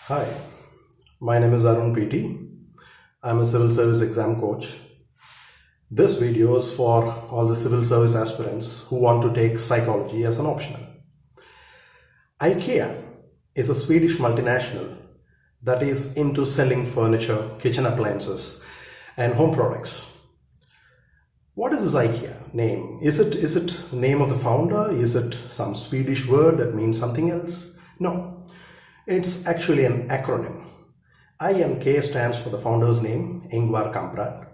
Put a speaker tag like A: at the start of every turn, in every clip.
A: Hi, my name is Arun PT. I'm a civil service exam coach. This video is for all the civil service aspirants who want to take psychology as an optional. Ikea is a Swedish multinational that is into selling furniture, kitchen appliances, and home products. What is this Ikea name? Is it the name of the founder? Is it some Swedish word that means something else? No, it's actually an acronym. IMK stands for the founder's name, Ingvar Kamprad,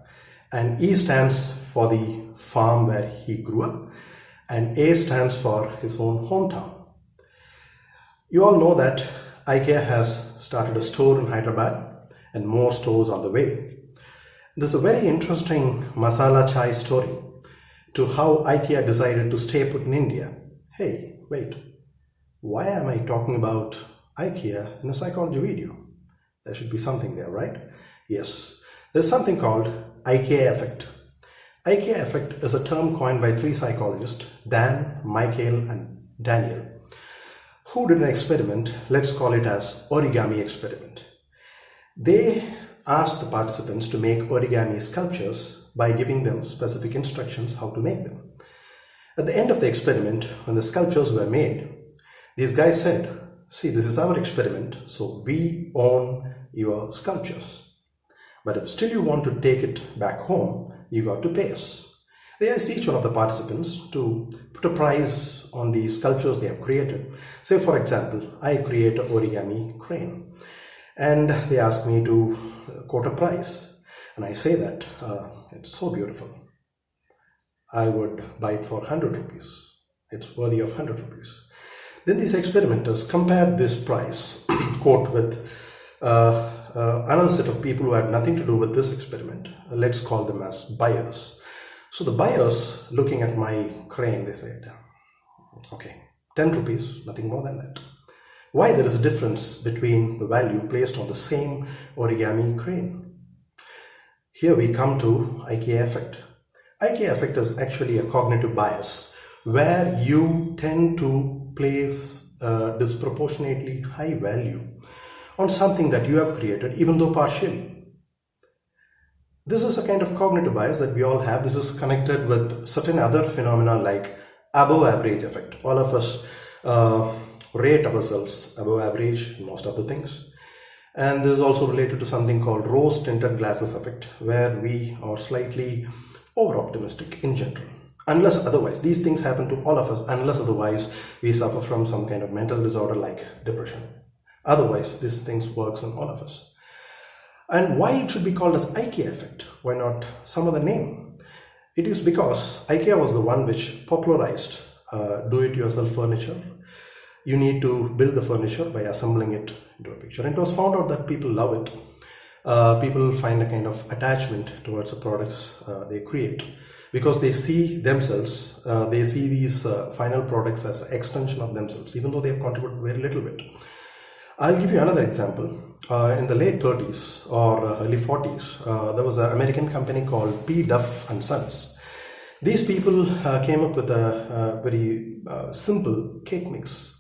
A: and E stands for the farm where he grew up, and A stands for his own hometown. You all know that IKEA has started a store in Hyderabad and more stores on the way. There's a very interesting masala chai story to how IKEA decided to stay put in India. Hey, wait, why am I talking about IKEA in a psychology video? There should be something there, right? Yes, there's something called Ikea effect. Ikea effect is a term coined by three psychologists, Dan, Michael, and Daniel, who did an experiment. Let's call it as origami experiment. They asked the participants to make origami sculptures by giving them specific instructions how to make them. At the end of the experiment, when the sculptures were made, these guys said, see, this is our experiment, so we own your sculptures. But if still you want to take it back home, you got to pay us. They asked each one of the participants to put a price on the sculptures they have created. Say, for example, I create an origami crane, and they ask me to quote a price. And I say that it's so beautiful. I would buy it for 100 rupees. It's worthy of 100 rupees. Then these experimenters compared this price quote with another set of people who had nothing to do with this experiment. Let's call them as buyers. So the buyers, looking at my crane, they said, okay, 10 rupees, nothing more than that. Why there is a difference between the value placed on the same origami crane? Here we come to Ikea effect. Ikea effect is actually a cognitive bias where you tend to place disproportionately high value on something that you have created, even though partially. This is a kind of cognitive bias that we all have. This is connected with certain other phenomena like above average effect. All of us rate ourselves above average in most of the things. And this is also related to something called rose tinted glasses effect, where we are slightly over optimistic in general. Unless otherwise, these things happen to all of us, unless otherwise we suffer from some kind of mental disorder like depression. Otherwise, these things works on all of us. And why it should be called as IKEA effect? Why not some other name? It is because IKEA was the one which popularized do-it-yourself furniture. You need to build the furniture by assembling it into a picture. And it was found out that people love it. People find a kind of attachment towards the products they create, because they see themselves, they see these final products as an extension of themselves, even though they have contributed very little bit. I'll give you another example. In the late 30s or early 40s, there was an American company called P. Duff and Sons. These people came up with a very simple cake mix.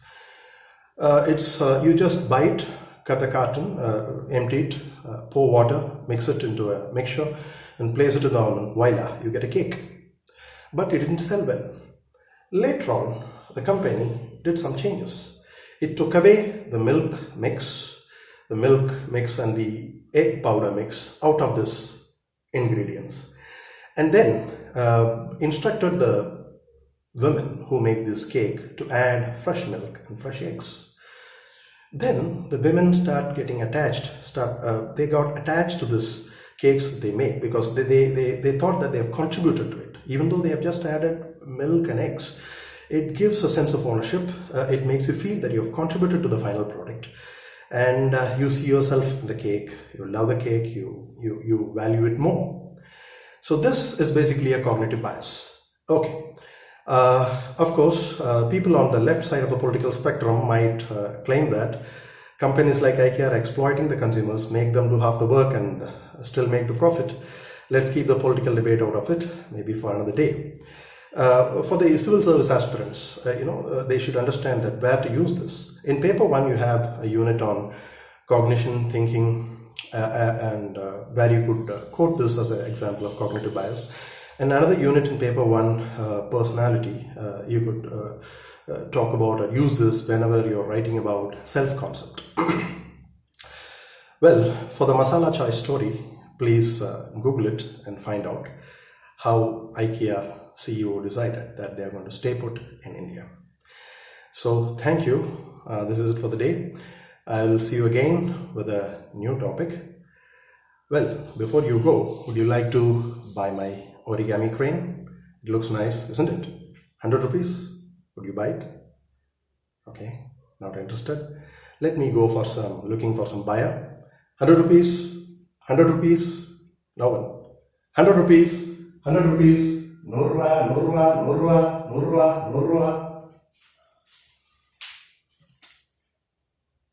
A: You just buy it, cut a carton, empty it, pour water, mix it into a mixture, and place it in the oven. Voila, you get a cake. But it didn't sell well. Later on, the company did some changes. It took away the milk mix and the egg powder mix out of this ingredients, and then instructed the women who make this cake to add fresh milk and fresh eggs. Then the women start getting attached. They got attached to this cakes that they make, because they thought that they have contributed to it, even though they have just added milk and eggs. It gives a sense of ownership. It makes you feel that you have contributed to the final product, and you see yourself in the cake. You love the cake. You value it more. So this is basically a cognitive bias. Okay. Of course, people on the left side of the political spectrum might claim that companies like IKEA are exploiting the consumers, make them do half the work and still make the profit. Let's keep the political debate out of it, maybe for another day. For the civil service aspirants, they should understand that where to use this. In paper one, you have a unit on cognition thinking, and where you could quote this as an example of cognitive bias. And another unit in paper 1, personality, you could talk about or use this whenever you're writing about self-concept. Well, for the masala chai story, please Google it and find out how IKEA CEO decided that they are going to stay put in India. So thank you. This is it for the day. I'll see you again with a new topic. Well, before you go, would you like to buy my origami crane? It looks nice, isn't it? 100 rupees? Would you buy it? Okay, not interested. Let me go for looking for some buyer. 100 rupees, 100 rupees, no one. 100 rupees, 100 rupees, Nurra, Nurra, Nurra, Nurra, Nurra.